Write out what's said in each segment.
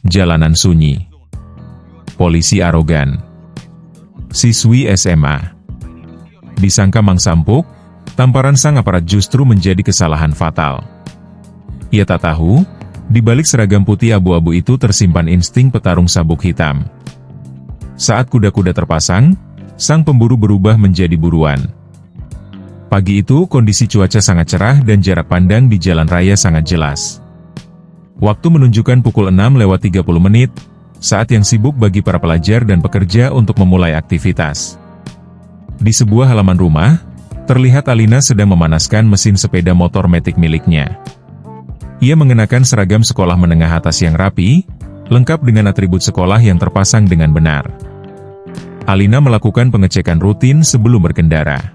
jalanan sunyi. Polisi arogan. Siswi SMA. Disangka mangsampuk, tamparan sang aparat justru menjadi kesalahan fatal. Ia tak tahu, di balik seragam putih abu-abu itu tersimpan insting petarung sabuk hitam. Saat kuda-kuda terpasang, sang pemburu berubah menjadi buruan. Pagi itu kondisi cuaca sangat cerah dan jarak pandang di jalan raya sangat jelas. Waktu menunjukkan pukul 6:30, saat yang sibuk bagi para pelajar dan pekerja untuk memulai aktivitas. Di sebuah halaman rumah, terlihat Alina sedang memanaskan mesin sepeda motor matic miliknya. Ia mengenakan seragam sekolah menengah atas yang rapi, lengkap dengan atribut sekolah yang terpasang dengan benar. Alina melakukan pengecekan rutin sebelum berkendara.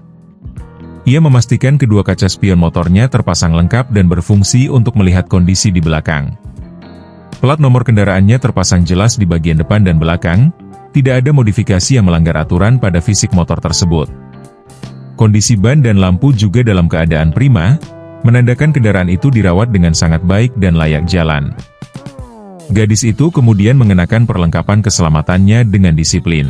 Ia memastikan kedua kaca spion motornya terpasang lengkap dan berfungsi untuk melihat kondisi di belakang. Plat nomor kendaraannya terpasang jelas di bagian depan dan belakang, tidak ada modifikasi yang melanggar aturan pada fisik motor tersebut. Kondisi ban dan lampu juga dalam keadaan prima, menandakan kendaraan itu dirawat dengan sangat baik dan layak jalan. Gadis itu kemudian mengenakan perlengkapan keselamatannya dengan disiplin.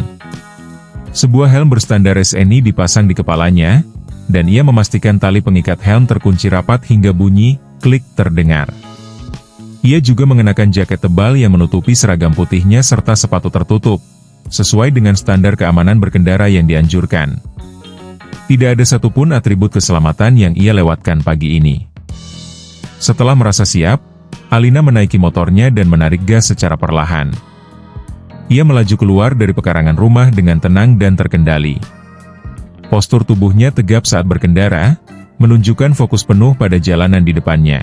Sebuah helm berstandar SNI dipasang di kepalanya, dan ia memastikan tali pengikat helm terkunci rapat hingga bunyi klik terdengar. Ia juga mengenakan jaket tebal yang menutupi seragam putihnya serta sepatu tertutup, sesuai dengan standar keamanan berkendara yang dianjurkan. Tidak ada satupun atribut keselamatan yang ia lewatkan pagi ini. Setelah merasa siap, Alina menaiki motornya dan menarik gas secara perlahan. Ia melaju keluar dari pekarangan rumah dengan tenang dan terkendali. Postur tubuhnya tegap saat berkendara, menunjukkan fokus penuh pada jalanan di depannya.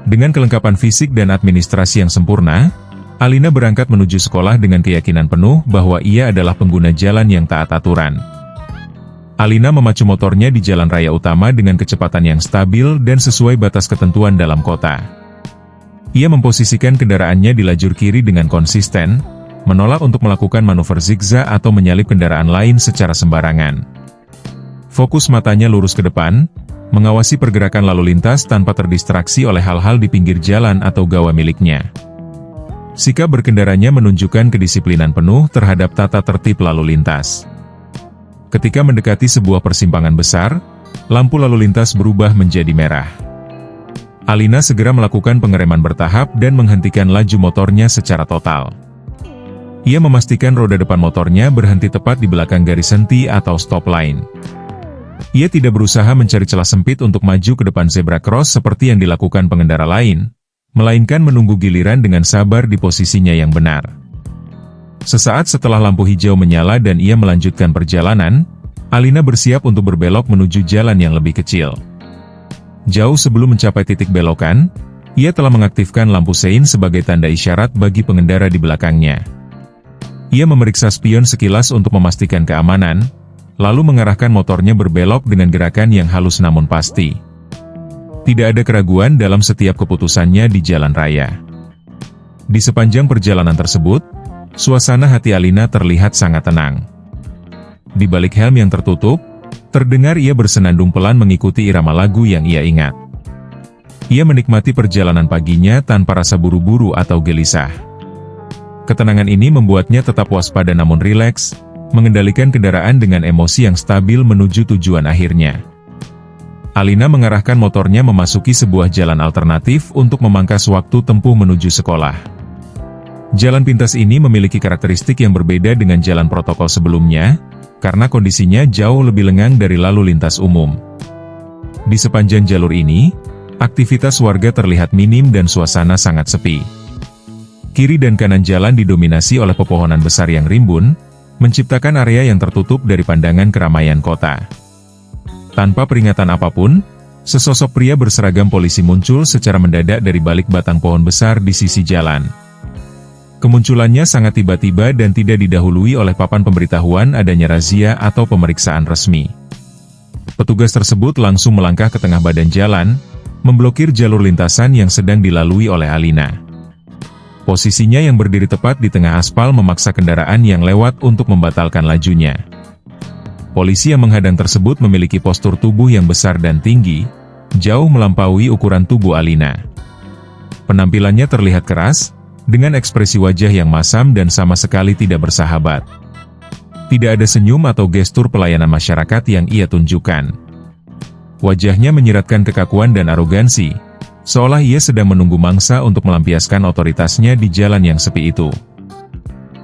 Dengan kelengkapan fisik dan administrasi yang sempurna, Alina berangkat menuju sekolah dengan keyakinan penuh bahwa ia adalah pengguna jalan yang taat aturan. Alina memacu motornya di jalan raya utama dengan kecepatan yang stabil dan sesuai batas ketentuan dalam kota. Ia memposisikan kendaraannya di lajur kiri dengan konsisten, menolak untuk melakukan manuver zigzag atau menyalip kendaraan lain secara sembarangan. Fokus matanya lurus ke depan, mengawasi pergerakan lalu lintas tanpa terdistraksi oleh hal-hal di pinggir jalan atau gawai miliknya. Sikap berkendaranya menunjukkan kedisiplinan penuh terhadap tata tertib lalu lintas. Ketika mendekati sebuah persimpangan besar, lampu lalu lintas berubah menjadi merah. Alina segera melakukan pengereman bertahap dan menghentikan laju motornya secara total. Ia memastikan roda depan motornya berhenti tepat di belakang garis henti atau stop line. Ia tidak berusaha mencari celah sempit untuk maju ke depan zebra cross seperti yang dilakukan pengendara lain, melainkan menunggu giliran dengan sabar di posisinya yang benar. Sesaat setelah lampu hijau menyala dan ia melanjutkan perjalanan, Alina bersiap untuk berbelok menuju jalan yang lebih kecil. Jauh sebelum mencapai titik belokan, ia telah mengaktifkan lampu sein sebagai tanda isyarat bagi pengendara di belakangnya. Ia memeriksa spion sekilas untuk memastikan keamanan, lalu mengarahkan motornya berbelok dengan gerakan yang halus namun pasti. Tidak ada keraguan dalam setiap keputusannya di jalan raya. Di sepanjang perjalanan tersebut, suasana hati Alina terlihat sangat tenang. Di balik helm yang tertutup, terdengar ia bersenandung pelan mengikuti irama lagu yang ia ingat. Ia menikmati perjalanan paginya tanpa rasa buru-buru atau gelisah. Ketenangan ini membuatnya tetap waspada namun rileks, mengendalikan kendaraan dengan emosi yang stabil menuju tujuan akhirnya. Alina mengarahkan motornya memasuki sebuah jalan alternatif untuk memangkas waktu tempuh menuju sekolah. Jalan pintas ini memiliki karakteristik yang berbeda dengan jalan protokol sebelumnya, karena kondisinya jauh lebih lengang dari lalu lintas umum. Di sepanjang jalur ini, aktivitas warga terlihat minim dan suasana sangat sepi. Kiri dan kanan jalan didominasi oleh pepohonan besar yang rimbun, menciptakan area yang tertutup dari pandangan keramaian kota. Tanpa peringatan apapun, sesosok pria berseragam polisi muncul secara mendadak dari balik batang pohon besar di sisi jalan. Kemunculannya sangat tiba-tiba dan tidak didahului oleh papan pemberitahuan adanya razia atau pemeriksaan resmi. Petugas tersebut langsung melangkah ke tengah badan jalan, memblokir jalur lintasan yang sedang dilalui oleh Alina. Posisinya yang berdiri tepat di tengah aspal memaksa kendaraan yang lewat untuk membatalkan lajunya. Polisi yang menghadang tersebut memiliki postur tubuh yang besar dan tinggi, jauh melampaui ukuran tubuh Alina. Penampilannya terlihat keras, dengan ekspresi wajah yang masam dan sama sekali tidak bersahabat. Tidak ada senyum atau gestur pelayanan masyarakat yang ia tunjukkan. Wajahnya menyiratkan kekakuan dan arogansi, seolah ia sedang menunggu mangsa untuk melampiaskan otoritasnya di jalan yang sepi itu.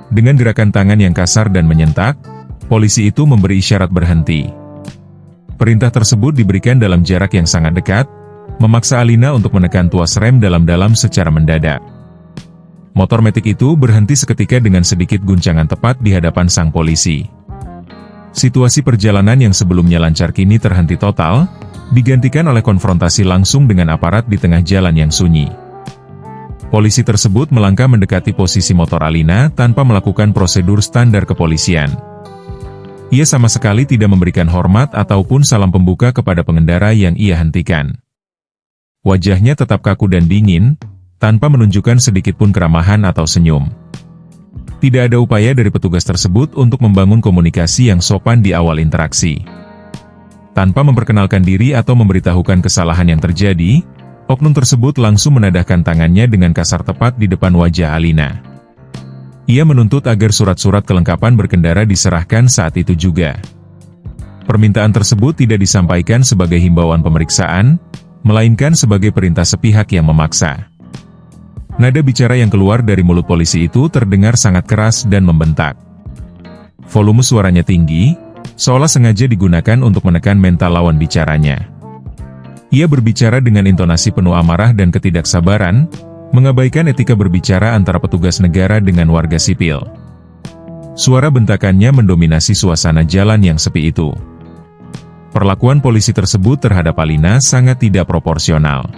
Dengan gerakan tangan yang kasar dan menyentak, polisi itu memberi isyarat berhenti. Perintah tersebut diberikan dalam jarak yang sangat dekat, memaksa Alina untuk menekan tuas rem dalam-dalam secara mendadak. Motor metik itu berhenti seketika dengan sedikit guncangan tepat di hadapan sang polisi. Situasi perjalanan yang sebelumnya lancar kini terhenti total, digantikan oleh konfrontasi langsung dengan aparat di tengah jalan yang sunyi. Polisi tersebut melangkah mendekati posisi motor Alina tanpa melakukan prosedur standar kepolisian. Ia sama sekali tidak memberikan hormat ataupun salam pembuka kepada pengendara yang ia hentikan. Wajahnya tetap kaku dan dingin, tanpa menunjukkan sedikitpun keramahan atau senyum. Tidak ada upaya dari petugas tersebut untuk membangun komunikasi yang sopan di awal interaksi. Tanpa memperkenalkan diri atau memberitahukan kesalahan yang terjadi, oknum tersebut langsung menadahkan tangannya dengan kasar tepat di depan wajah Alina. Ia menuntut agar surat-surat kelengkapan berkendara diserahkan saat itu juga. Permintaan tersebut tidak disampaikan sebagai himbauan pemeriksaan, melainkan sebagai perintah sepihak yang memaksa. Nada bicara yang keluar dari mulut polisi itu terdengar sangat keras dan membentak. Volume suaranya tinggi, seolah sengaja digunakan untuk menekan mental lawan bicaranya. Ia berbicara dengan intonasi penuh amarah dan ketidaksabaran, mengabaikan etika berbicara antara petugas negara dengan warga sipil. Suara bentakannya mendominasi suasana jalan yang sepi itu. Perlakuan polisi tersebut terhadap Alina sangat tidak proporsional.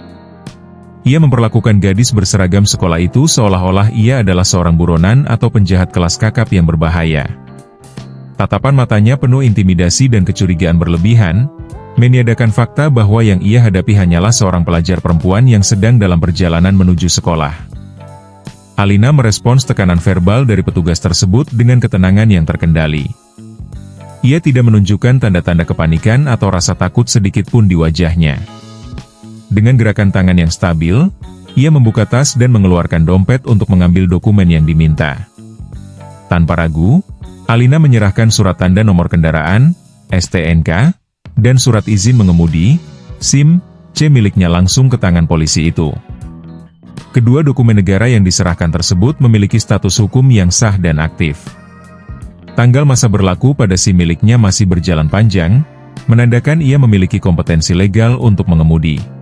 Ia memperlakukan gadis berseragam sekolah itu seolah-olah ia adalah seorang buronan atau penjahat kelas kakap yang berbahaya. Tatapan matanya penuh intimidasi dan kecurigaan berlebihan, meniadakan fakta bahwa yang ia hadapi hanyalah seorang pelajar perempuan yang sedang dalam perjalanan menuju sekolah. Alina merespons tekanan verbal dari petugas tersebut dengan ketenangan yang terkendali. Ia tidak menunjukkan tanda-tanda kepanikan atau rasa takut sedikit pun di wajahnya. Dengan gerakan tangan yang stabil, ia membuka tas dan mengeluarkan dompet untuk mengambil dokumen yang diminta. Tanpa ragu, Alina menyerahkan surat tanda nomor kendaraan, STNK, dan surat izin mengemudi, SIM, C miliknya langsung ke tangan polisi itu. Kedua dokumen negara yang diserahkan tersebut memiliki status hukum yang sah dan aktif. Tanggal masa berlaku pada SIM miliknya masih berjalan panjang, menandakan ia memiliki kompetensi legal untuk mengemudi.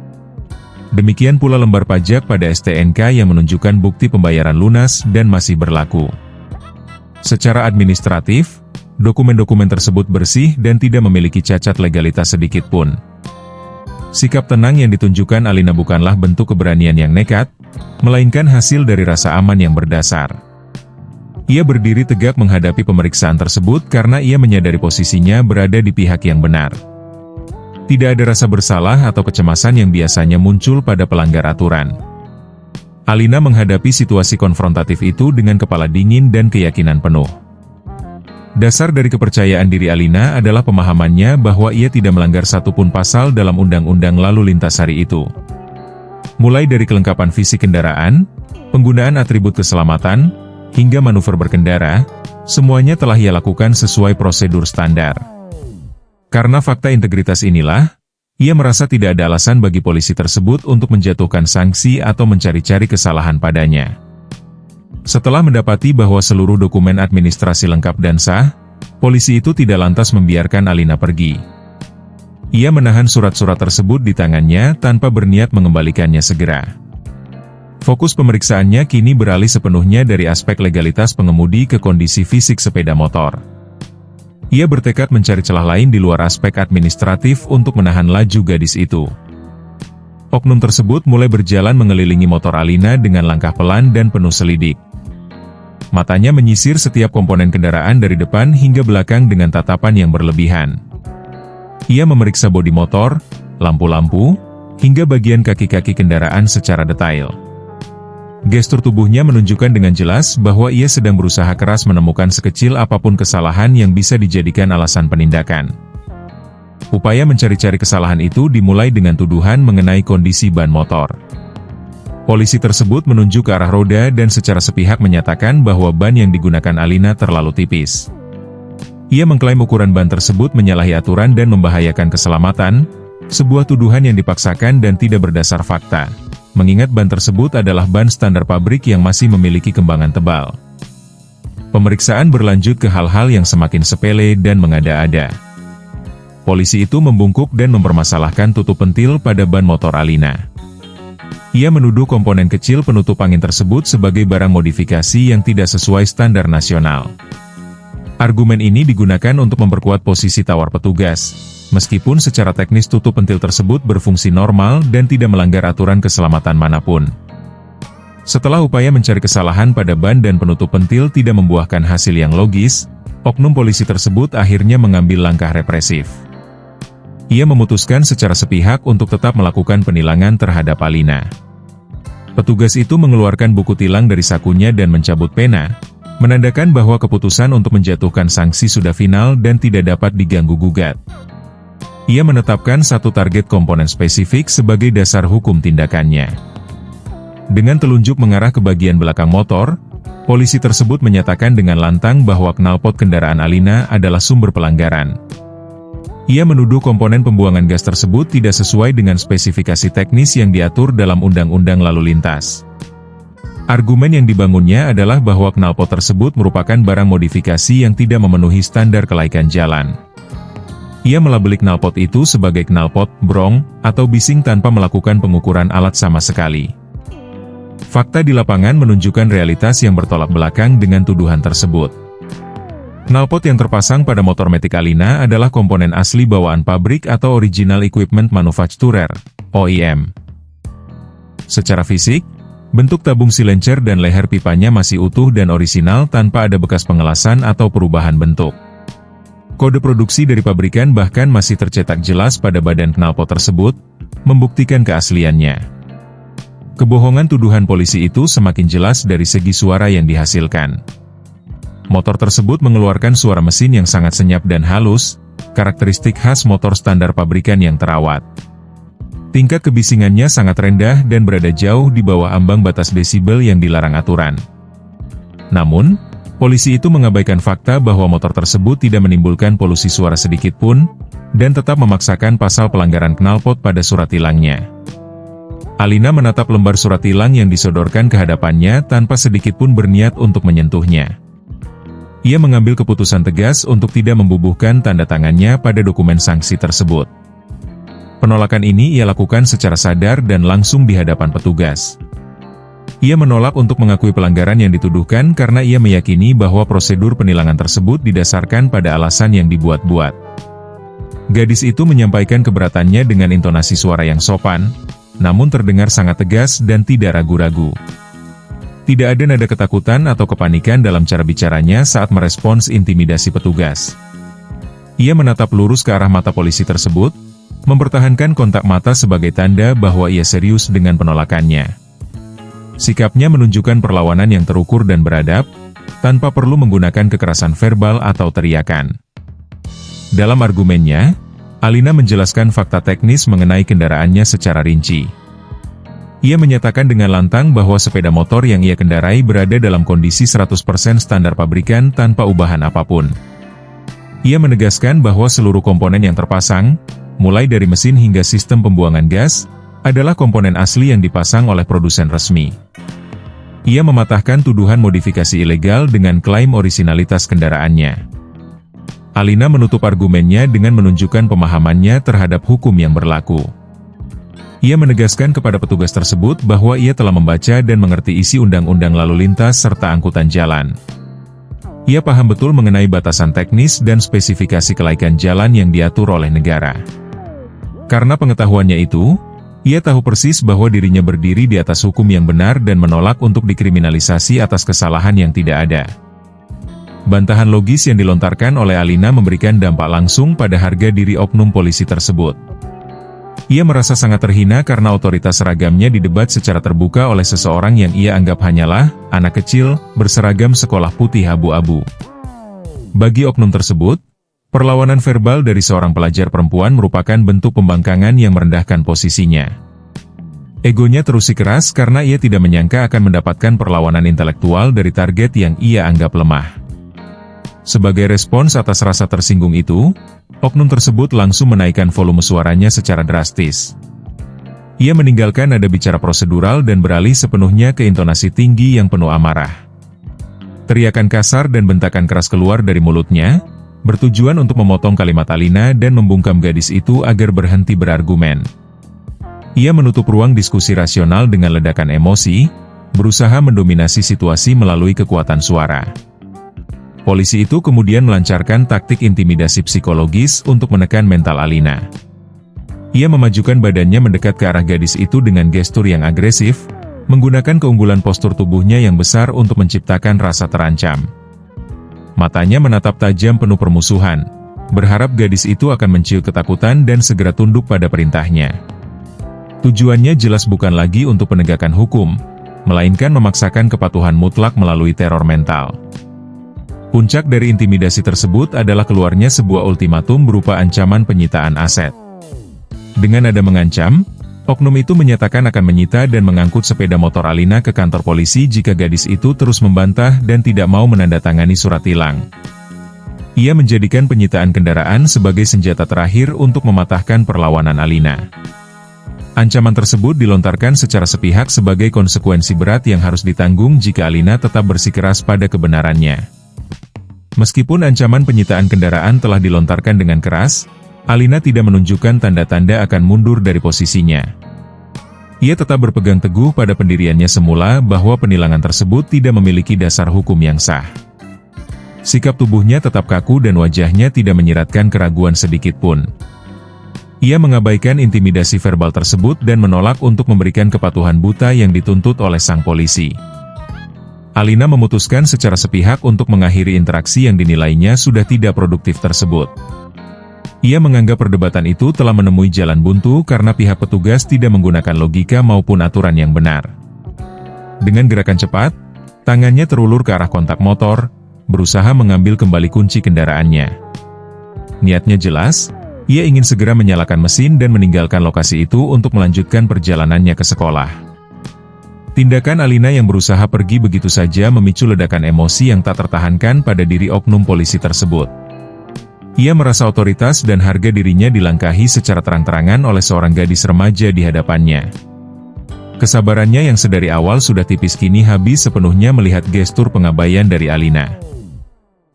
Demikian pula lembar pajak pada STNK yang menunjukkan bukti pembayaran lunas dan masih berlaku. Secara administratif, dokumen-dokumen tersebut bersih dan tidak memiliki cacat legalitas sedikit pun. Sikap tenang yang ditunjukkan Alina bukanlah bentuk keberanian yang nekat, melainkan hasil dari rasa aman yang berdasar. Ia berdiri tegak menghadapi pemeriksaan tersebut karena ia menyadari posisinya berada di pihak yang benar. Tidak ada rasa bersalah atau kecemasan yang biasanya muncul pada pelanggar aturan. Alina menghadapi situasi konfrontatif itu dengan kepala dingin dan keyakinan penuh. Dasar dari kepercayaan diri Alina adalah pemahamannya bahwa ia tidak melanggar satupun pasal dalam undang-undang lalu lintas hari itu. Mulai dari kelengkapan fisik kendaraan, penggunaan atribut keselamatan, hingga manuver berkendara, semuanya telah ia lakukan sesuai prosedur standar. Karena fakta integritas inilah, ia merasa tidak ada alasan bagi polisi tersebut untuk menjatuhkan sanksi atau mencari-cari kesalahan padanya. Setelah mendapati bahwa seluruh dokumen administrasi lengkap dan sah, polisi itu tidak lantas membiarkan Alina pergi. Ia menahan surat-surat tersebut di tangannya tanpa berniat mengembalikannya segera. Fokus pemeriksaannya kini beralih sepenuhnya dari aspek legalitas pengemudi ke kondisi fisik sepeda motor. Ia bertekad mencari celah lain di luar aspek administratif untuk menahan laju gadis itu. Oknum tersebut mulai berjalan mengelilingi motor Alina dengan langkah pelan dan penuh selidik. Matanya menyisir setiap komponen kendaraan dari depan hingga belakang dengan tatapan yang berlebihan. Ia memeriksa bodi motor, lampu-lampu, hingga bagian kaki-kaki kendaraan secara detail. Gestur tubuhnya menunjukkan dengan jelas bahwa ia sedang berusaha keras menemukan sekecil apapun kesalahan yang bisa dijadikan alasan penindakan. Upaya mencari-cari kesalahan itu dimulai dengan tuduhan mengenai kondisi ban motor. Polisi tersebut menunjuk ke arah roda dan secara sepihak menyatakan bahwa ban yang digunakan Alina terlalu tipis. Ia mengklaim ukuran ban tersebut menyalahi aturan dan membahayakan keselamatan, sebuah tuduhan yang dipaksakan dan tidak berdasar fakta, mengingat ban tersebut adalah ban standar pabrik yang masih memiliki kembangan tebal. Pemeriksaan berlanjut ke hal-hal yang semakin sepele dan mengada-ada. Polisi itu membungkuk dan mempermasalahkan tutup pentil pada ban motor Alina. Ia menuduh komponen kecil penutup angin tersebut sebagai barang modifikasi yang tidak sesuai standar nasional. Argumen ini digunakan untuk memperkuat posisi tawar petugas, meskipun secara teknis tutup pentil tersebut berfungsi normal dan tidak melanggar aturan keselamatan manapun. Setelah upaya mencari kesalahan pada ban dan penutup pentil tidak membuahkan hasil yang logis, oknum polisi tersebut akhirnya mengambil langkah represif. Ia memutuskan secara sepihak untuk tetap melakukan penilangan terhadap Alina. Petugas itu mengeluarkan buku tilang dari sakunya dan mencabut pena, menandakan bahwa keputusan untuk menjatuhkan sanksi sudah final dan tidak dapat diganggu-gugat. Ia menetapkan satu target komponen spesifik sebagai dasar hukum tindakannya. Dengan telunjuk mengarah ke bagian belakang motor, polisi tersebut menyatakan dengan lantang bahwa knalpot kendaraan Alina adalah sumber pelanggaran. Ia menuduh komponen pembuangan gas tersebut tidak sesuai dengan spesifikasi teknis yang diatur dalam Undang-Undang Lalu Lintas. Argumen yang dibangunnya adalah bahwa knalpot tersebut merupakan barang modifikasi yang tidak memenuhi standar kelaikan jalan. Ia melabeli knalpot itu sebagai knalpot brong atau bising tanpa melakukan pengukuran alat sama sekali. Fakta di lapangan menunjukkan realitas yang bertolak belakang dengan tuduhan tersebut. Knalpot yang terpasang pada motor metik Alina adalah komponen asli bawaan pabrik atau Original Equipment Manufacturer, OEM. Secara fisik, bentuk tabung silencer dan leher pipanya masih utuh dan orisinal tanpa ada bekas pengelasan atau perubahan bentuk. Kode produksi dari pabrikan bahkan masih tercetak jelas pada badan knalpot tersebut, membuktikan keasliannya. Kebohongan tuduhan polisi itu semakin jelas dari segi suara yang dihasilkan. Motor tersebut mengeluarkan suara mesin yang sangat senyap dan halus, karakteristik khas motor standar pabrikan yang terawat. Tingkat kebisingannya sangat rendah dan berada jauh di bawah ambang batas desibel yang dilarang aturan. Namun, polisi itu mengabaikan fakta bahwa motor tersebut tidak menimbulkan polusi suara sedikit pun, dan tetap memaksakan pasal pelanggaran knalpot pada surat tilangnya. Alina menatap lembar surat tilang yang disodorkan ke hadapannya tanpa sedikit pun berniat untuk menyentuhnya. Ia mengambil keputusan tegas untuk tidak membubuhkan tanda tangannya pada dokumen sanksi tersebut. Penolakan ini ia lakukan secara sadar dan langsung di hadapan petugas. Ia menolak untuk mengakui pelanggaran yang dituduhkan karena ia meyakini bahwa prosedur penilangan tersebut didasarkan pada alasan yang dibuat-buat. Gadis itu menyampaikan keberatannya dengan intonasi suara yang sopan, namun terdengar sangat tegas dan tidak ragu-ragu. Tidak ada nada ketakutan atau kepanikan dalam cara bicaranya saat merespons intimidasi petugas. Ia menatap lurus ke arah mata polisi tersebut, mempertahankan kontak mata sebagai tanda bahwa ia serius dengan penolakannya. Sikapnya menunjukkan perlawanan yang terukur dan beradab, tanpa perlu menggunakan kekerasan verbal atau teriakan. Dalam argumennya, Alina menjelaskan fakta teknis mengenai kendaraannya secara rinci. Ia menyatakan dengan lantang bahwa sepeda motor yang ia kendarai berada dalam kondisi 100% standar pabrikan tanpa ubahan apapun. Ia menegaskan bahwa seluruh komponen yang terpasang, mulai dari mesin hingga sistem pembuangan gas, adalah komponen asli yang dipasang oleh produsen resmi. Ia mematahkan tuduhan modifikasi ilegal dengan klaim orisinalitas kendaraannya. Alina menutup argumennya dengan menunjukkan pemahamannya terhadap hukum yang berlaku. Ia menegaskan kepada petugas tersebut bahwa ia telah membaca dan mengerti isi Undang-Undang Lalu Lintas serta Angkutan Jalan. Ia paham betul mengenai batasan teknis dan spesifikasi kelaikan jalan yang diatur oleh negara. Karena pengetahuannya itu, ia tahu persis bahwa dirinya berdiri di atas hukum yang benar dan menolak untuk dikriminalisasi atas kesalahan yang tidak ada. Bantahan logis yang dilontarkan oleh Alina memberikan dampak langsung pada harga diri oknum polisi tersebut. Ia merasa sangat terhina karena otoritas seragamnya didebat secara terbuka oleh seseorang yang ia anggap hanyalah anak kecil berseragam sekolah putih abu-abu. Bagi oknum tersebut, perlawanan verbal dari seorang pelajar perempuan merupakan bentuk pembangkangan yang merendahkan posisinya. Egonya terusik keras karena ia tidak menyangka akan mendapatkan perlawanan intelektual dari target yang ia anggap lemah. Sebagai respons atas rasa tersinggung itu, oknum tersebut langsung menaikkan volume suaranya secara drastis. Ia meninggalkan nada bicara prosedural dan beralih sepenuhnya ke intonasi tinggi yang penuh amarah. Teriakan kasar dan bentakan keras keluar dari mulutnya, bertujuan untuk memotong kalimat Alina dan membungkam gadis itu agar berhenti berargumen. Ia menutup ruang diskusi rasional dengan ledakan emosi, berusaha mendominasi situasi melalui kekuatan suara. Polisi itu kemudian melancarkan taktik intimidasi psikologis untuk menekan mental Alina. Ia memajukan badannya mendekat ke arah gadis itu dengan gestur yang agresif, menggunakan keunggulan postur tubuhnya yang besar untuk menciptakan rasa terancam. Matanya menatap tajam penuh permusuhan, berharap gadis itu akan mencium ketakutan dan segera tunduk pada perintahnya. Tujuannya jelas bukan lagi untuk penegakan hukum, melainkan memaksakan kepatuhan mutlak melalui teror mental. Puncak dari intimidasi tersebut adalah keluarnya sebuah ultimatum berupa ancaman penyitaan aset. Dengan nada mengancam, oknum itu menyatakan akan menyita dan mengangkut sepeda motor Alina ke kantor polisi jika gadis itu terus membantah dan tidak mau menandatangani surat tilang. Ia menjadikan penyitaan kendaraan sebagai senjata terakhir untuk mematahkan perlawanan Alina. Ancaman tersebut dilontarkan secara sepihak sebagai konsekuensi berat yang harus ditanggung jika Alina tetap bersikeras pada kebenarannya. Meskipun ancaman penyitaan kendaraan telah dilontarkan dengan keras, Alina tidak menunjukkan tanda-tanda akan mundur dari posisinya. Ia tetap berpegang teguh pada pendiriannya semula bahwa penilangan tersebut tidak memiliki dasar hukum yang sah. Sikap tubuhnya tetap kaku dan wajahnya tidak menyiratkan keraguan sedikit pun. Ia mengabaikan intimidasi verbal tersebut dan menolak untuk memberikan kepatuhan buta yang dituntut oleh sang polisi. Alina memutuskan secara sepihak untuk mengakhiri interaksi yang dinilainya sudah tidak produktif tersebut. Ia menganggap perdebatan itu telah menemui jalan buntu karena pihak petugas tidak menggunakan logika maupun aturan yang benar. Dengan gerakan cepat, tangannya terulur ke arah kontak motor, berusaha mengambil kembali kunci kendaraannya. Niatnya jelas, ia ingin segera menyalakan mesin dan meninggalkan lokasi itu untuk melanjutkan perjalanannya ke sekolah. Tindakan Alina yang berusaha pergi begitu saja memicu ledakan emosi yang tak tertahankan pada diri oknum polisi tersebut. Ia merasa otoritas dan harga dirinya dilangkahi secara terang-terangan oleh seorang gadis remaja di hadapannya. Kesabarannya yang sedari awal sudah tipis kini habis sepenuhnya melihat gestur pengabaian dari Alina.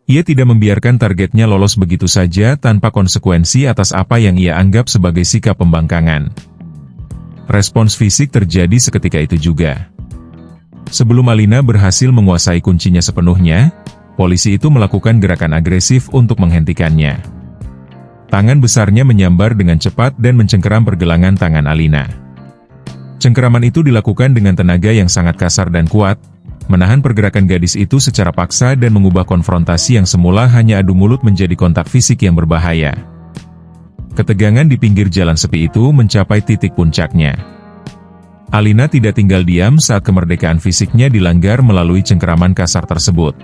Ia tidak membiarkan targetnya lolos begitu saja tanpa konsekuensi atas apa yang ia anggap sebagai sikap pembangkangan. Respons fisik terjadi seketika itu juga. Sebelum Alina berhasil menguasai kuncinya sepenuhnya, polisi itu melakukan gerakan agresif untuk menghentikannya. Tangan besarnya menyambar dengan cepat dan mencengkeram pergelangan tangan Alina. Cengkeraman itu dilakukan dengan tenaga yang sangat kasar dan kuat, menahan pergerakan gadis itu secara paksa dan mengubah konfrontasi yang semula hanya adu mulut menjadi kontak fisik yang berbahaya. Ketegangan di pinggir jalan sepi itu mencapai titik puncaknya. Alina tidak tinggal diam saat kemerdekaan fisiknya dilanggar melalui cengkeraman kasar tersebut.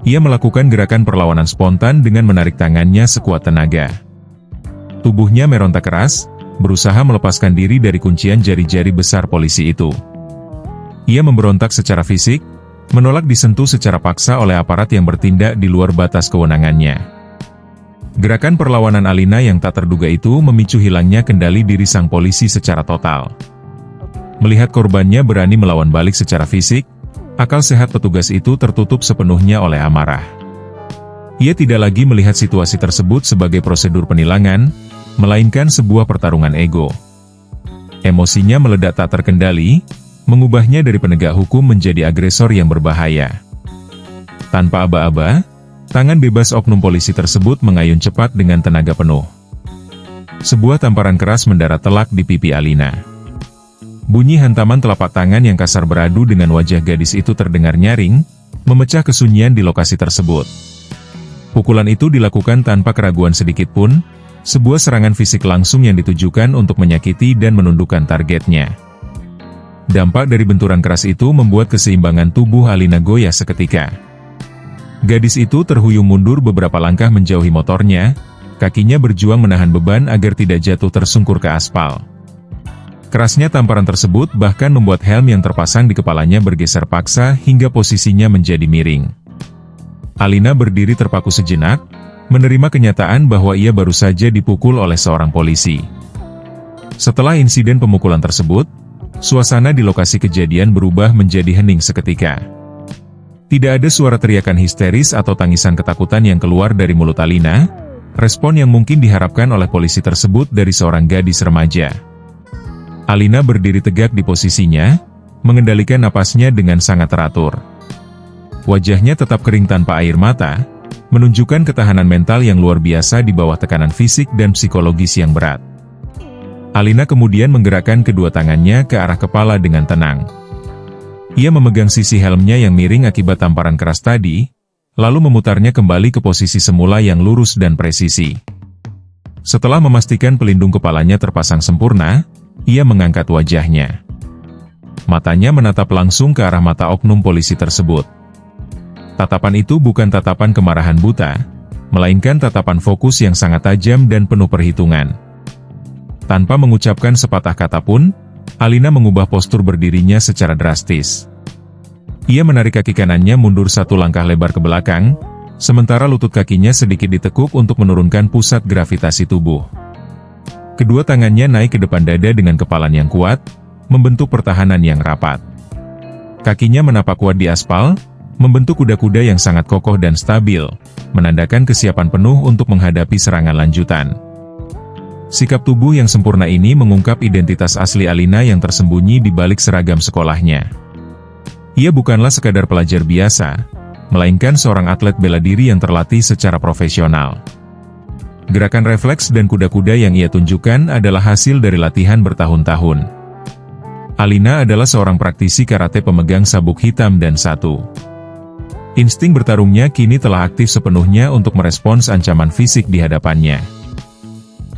Ia melakukan gerakan perlawanan spontan dengan menarik tangannya sekuat tenaga. Tubuhnya meronta keras, berusaha melepaskan diri dari kuncian jari-jari besar polisi itu. Ia memberontak secara fisik, menolak disentuh secara paksa oleh aparat yang bertindak di luar batas kewenangannya. Gerakan perlawanan Alina yang tak terduga itu memicu hilangnya kendali diri sang polisi secara total. Melihat korbannya berani melawan balik secara fisik, akal sehat petugas itu tertutup sepenuhnya oleh amarah. Ia tidak lagi melihat situasi tersebut sebagai prosedur penilangan, melainkan sebuah pertarungan ego. Emosinya meledak tak terkendali, mengubahnya dari penegak hukum menjadi agresor yang berbahaya. Tanpa aba-aba, tangan bebas oknum polisi tersebut mengayun cepat dengan tenaga penuh. Sebuah tamparan keras mendarat telak di pipi Alina. Bunyi hantaman telapak tangan yang kasar beradu dengan wajah gadis itu terdengar nyaring, memecah kesunyian di lokasi tersebut. Pukulan itu dilakukan tanpa keraguan sedikit pun, sebuah serangan fisik langsung yang ditujukan untuk menyakiti dan menundukkan targetnya. Dampak dari benturan keras itu membuat keseimbangan tubuh Alina goyah seketika. Gadis itu terhuyung mundur beberapa langkah menjauhi motornya, kakinya berjuang menahan beban agar tidak jatuh tersungkur ke aspal. Kerasnya tamparan tersebut bahkan membuat helm yang terpasang di kepalanya bergeser paksa hingga posisinya menjadi miring. Alina berdiri terpaku sejenak, menerima kenyataan bahwa ia baru saja dipukul oleh seorang polisi. Setelah insiden pemukulan tersebut, suasana di lokasi kejadian berubah menjadi hening seketika. Tidak ada suara teriakan histeris atau tangisan ketakutan yang keluar dari mulut Alina, respon yang mungkin diharapkan oleh polisi tersebut dari seorang gadis remaja. Alina berdiri tegak di posisinya, mengendalikan napasnya dengan sangat teratur. Wajahnya tetap kering tanpa air mata, menunjukkan ketahanan mental yang luar biasa di bawah tekanan fisik dan psikologis yang berat. Alina kemudian menggerakkan kedua tangannya ke arah kepala dengan tenang. Ia memegang sisi helmnya yang miring akibat tamparan keras tadi, lalu memutarnya kembali ke posisi semula yang lurus dan presisi. Setelah memastikan pelindung kepalanya terpasang sempurna, ia mengangkat wajahnya. Matanya menatap langsung ke arah mata oknum polisi tersebut. Tatapan itu bukan tatapan kemarahan buta, melainkan tatapan fokus yang sangat tajam dan penuh perhitungan. Tanpa mengucapkan sepatah kata pun, Alina mengubah postur berdirinya secara drastis. Ia menarik kaki kanannya mundur satu langkah lebar ke belakang, sementara lutut kakinya sedikit ditekuk untuk menurunkan pusat gravitasi tubuh. Kedua tangannya naik ke depan dada dengan kepalan yang kuat, membentuk pertahanan yang rapat. Kakinya menapak kuat di aspal, membentuk kuda-kuda yang sangat kokoh dan stabil, menandakan kesiapan penuh untuk menghadapi serangan lanjutan. Sikap tubuh yang sempurna ini mengungkap identitas asli Alina yang tersembunyi di balik seragam sekolahnya. Ia bukanlah sekadar pelajar biasa, melainkan seorang atlet bela diri yang terlatih secara profesional. Gerakan refleks dan kuda-kuda yang ia tunjukkan adalah hasil dari latihan bertahun-tahun. Alina adalah seorang praktisi karate pemegang sabuk hitam dan satu. Insting bertarungnya kini telah aktif sepenuhnya untuk merespons ancaman fisik di hadapannya.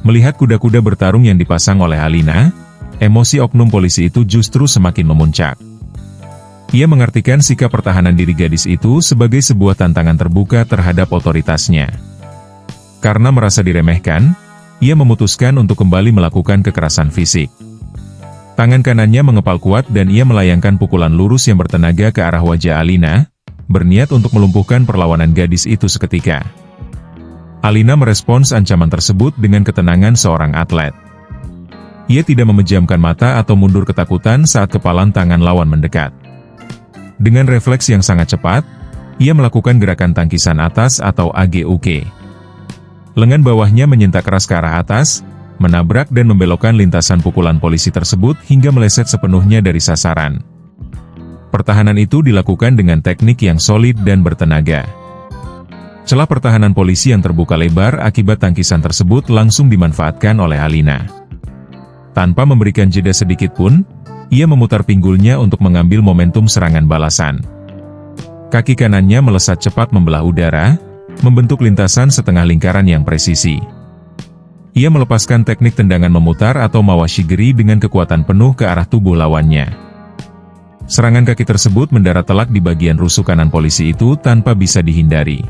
Melihat kuda-kuda bertarung yang dipasang oleh Alina, emosi oknum polisi itu justru semakin memuncak. Ia mengartikan sikap pertahanan diri gadis itu sebagai sebuah tantangan terbuka terhadap otoritasnya. Karena merasa diremehkan, ia memutuskan untuk kembali melakukan kekerasan fisik. Tangan kanannya mengepal kuat dan ia melayangkan pukulan lurus yang bertenaga ke arah wajah Alina, berniat untuk melumpuhkan perlawanan gadis itu seketika. Alina merespons ancaman tersebut dengan ketenangan seorang atlet. Ia tidak memejamkan mata atau mundur ketakutan saat kepalan tangan lawan mendekat. Dengan refleks yang sangat cepat, ia melakukan gerakan tangkisan atas atau AGUK. Lengan bawahnya menyentak keras ke arah atas, menabrak dan membelokkan lintasan pukulan polisi tersebut hingga meleset sepenuhnya dari sasaran. Pertahanan itu dilakukan dengan teknik yang solid dan bertenaga. Celah pertahanan polisi yang terbuka lebar akibat tangkisan tersebut langsung dimanfaatkan oleh Alina. Tanpa memberikan jeda sedikit pun, ia memutar pinggulnya untuk mengambil momentum serangan balasan. Kaki kanannya melesat cepat membelah udara, membentuk lintasan setengah lingkaran yang presisi. Ia melepaskan teknik tendangan memutar atau mawashigiri dengan kekuatan penuh ke arah tubuh lawannya. Serangan kaki tersebut mendarat telak di bagian rusuk kanan polisi itu tanpa bisa dihindari.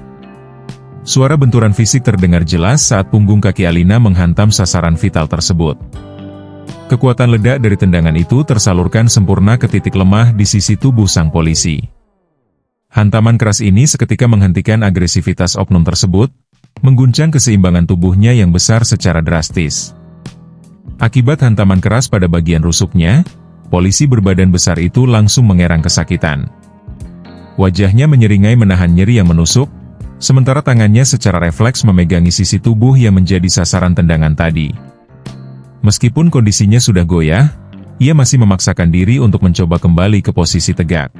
Suara benturan fisik terdengar jelas saat punggung kaki Alina menghantam sasaran vital tersebut. Kekuatan ledak dari tendangan itu tersalurkan sempurna ke titik lemah di sisi tubuh sang polisi. Hantaman keras ini seketika menghentikan agresivitas oknum tersebut, mengguncang keseimbangan tubuhnya yang besar secara drastis. Akibat hantaman keras pada bagian rusuknya, polisi berbadan besar itu langsung mengerang kesakitan. Wajahnya menyeringai menahan nyeri yang menusuk, sementara tangannya secara refleks memegangi sisi tubuh yang menjadi sasaran tendangan tadi. Meskipun kondisinya sudah goyah, ia masih memaksakan diri untuk mencoba kembali ke posisi tegak.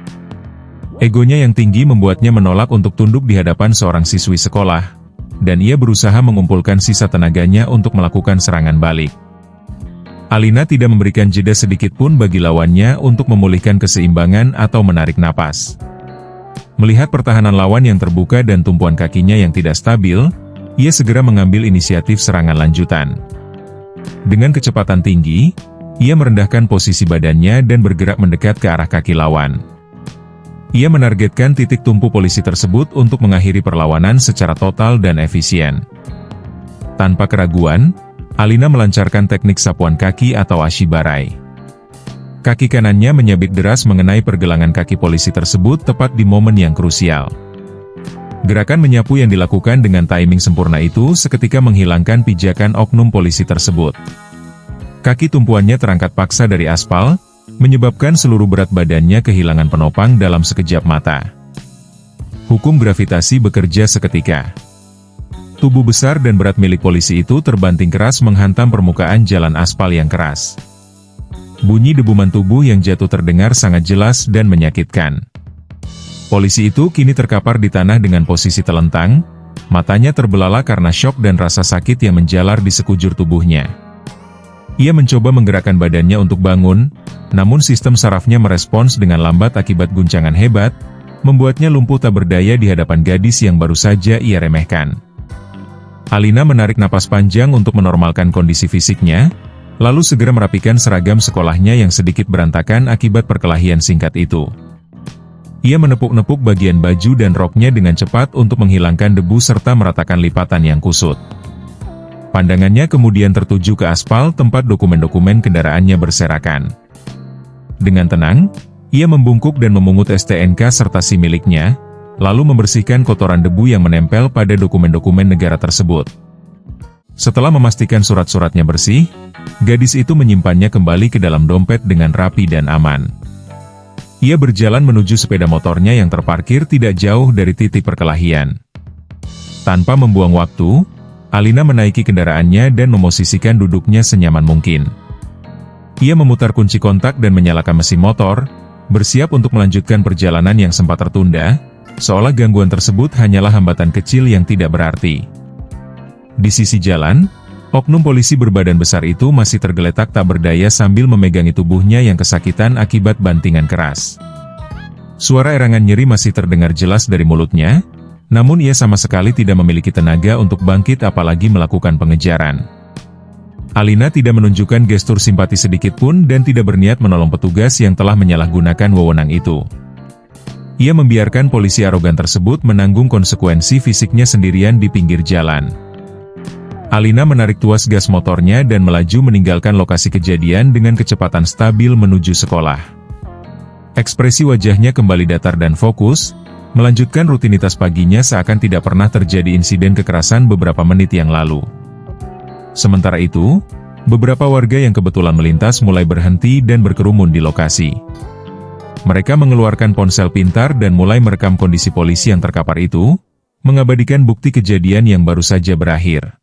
Egonya yang tinggi membuatnya menolak untuk tunduk di hadapan seorang siswi sekolah, dan ia berusaha mengumpulkan sisa tenaganya untuk melakukan serangan balik. Alina tidak memberikan jeda sedikit pun bagi lawannya untuk memulihkan keseimbangan atau menarik napas. Melihat pertahanan lawan yang terbuka dan tumpuan kakinya yang tidak stabil, ia segera mengambil inisiatif serangan lanjutan. Dengan kecepatan tinggi, ia merendahkan posisi badannya dan bergerak mendekat ke arah kaki lawan. Ia menargetkan titik tumpu polisi tersebut untuk mengakhiri perlawanan secara total dan efisien. Tanpa keraguan, Alina melancarkan teknik sapuan kaki atau ashibarai. Kaki kanannya menyabit deras mengenai pergelangan kaki polisi tersebut tepat di momen yang krusial. Gerakan menyapu yang dilakukan dengan timing sempurna itu seketika menghilangkan pijakan oknum polisi tersebut. Kaki tumpuannya terangkat paksa dari aspal, menyebabkan seluruh berat badannya kehilangan penopang dalam sekejap mata. Hukum gravitasi bekerja seketika. Tubuh besar dan berat milik polisi itu terbanting keras menghantam permukaan jalan aspal yang keras. Bunyi debuman tubuh yang jatuh terdengar sangat jelas dan menyakitkan. Polisi itu kini terkapar di tanah dengan posisi telentang, matanya terbelalak karena syok dan rasa sakit yang menjalar di sekujur tubuhnya. Ia mencoba menggerakkan badannya untuk bangun, namun sistem sarafnya merespons dengan lambat akibat guncangan hebat, membuatnya lumpuh tak berdaya di hadapan gadis yang baru saja ia remehkan. Alina menarik napas panjang untuk menormalkan kondisi fisiknya, lalu segera merapikan seragam sekolahnya yang sedikit berantakan akibat perkelahian singkat itu. Ia menepuk-nepuk bagian baju dan roknya dengan cepat untuk menghilangkan debu serta meratakan lipatan yang kusut. Pandangannya kemudian tertuju ke aspal tempat dokumen-dokumen kendaraannya berserakan. Dengan tenang, ia membungkuk dan memungut STNK serta SIM miliknya, lalu membersihkan kotoran debu yang menempel pada dokumen-dokumen negara tersebut. Setelah memastikan surat-suratnya bersih, gadis itu menyimpannya kembali ke dalam dompet dengan rapi dan aman. Ia berjalan menuju sepeda motornya yang terparkir tidak jauh dari titik perkelahian. Tanpa membuang waktu, Alina menaiki kendaraannya dan memosisikan duduknya senyaman mungkin. Ia memutar kunci kontak dan menyalakan mesin motor, bersiap untuk melanjutkan perjalanan yang sempat tertunda, seolah gangguan tersebut hanyalah hambatan kecil yang tidak berarti. Di sisi jalan, oknum polisi berbadan besar itu masih tergeletak tak berdaya sambil memegangi tubuhnya yang kesakitan akibat bantingan keras. Suara erangan nyeri masih terdengar jelas dari mulutnya, namun ia sama sekali tidak memiliki tenaga untuk bangkit apalagi melakukan pengejaran. Alina tidak menunjukkan gestur simpati sedikit pun dan tidak berniat menolong petugas yang telah menyalahgunakan wewenang itu. Ia membiarkan polisi arogan tersebut menanggung konsekuensi fisiknya sendirian di pinggir jalan. Alina menarik tuas gas motornya dan melaju meninggalkan lokasi kejadian dengan kecepatan stabil menuju sekolah. Ekspresi wajahnya kembali datar dan fokus, melanjutkan rutinitas paginya seakan tidak pernah terjadi insiden kekerasan beberapa menit yang lalu. Sementara itu, beberapa warga yang kebetulan melintas mulai berhenti dan berkerumun di lokasi. Mereka mengeluarkan ponsel pintar dan mulai merekam kondisi polisi yang terkapar itu, mengabadikan bukti kejadian yang baru saja berakhir.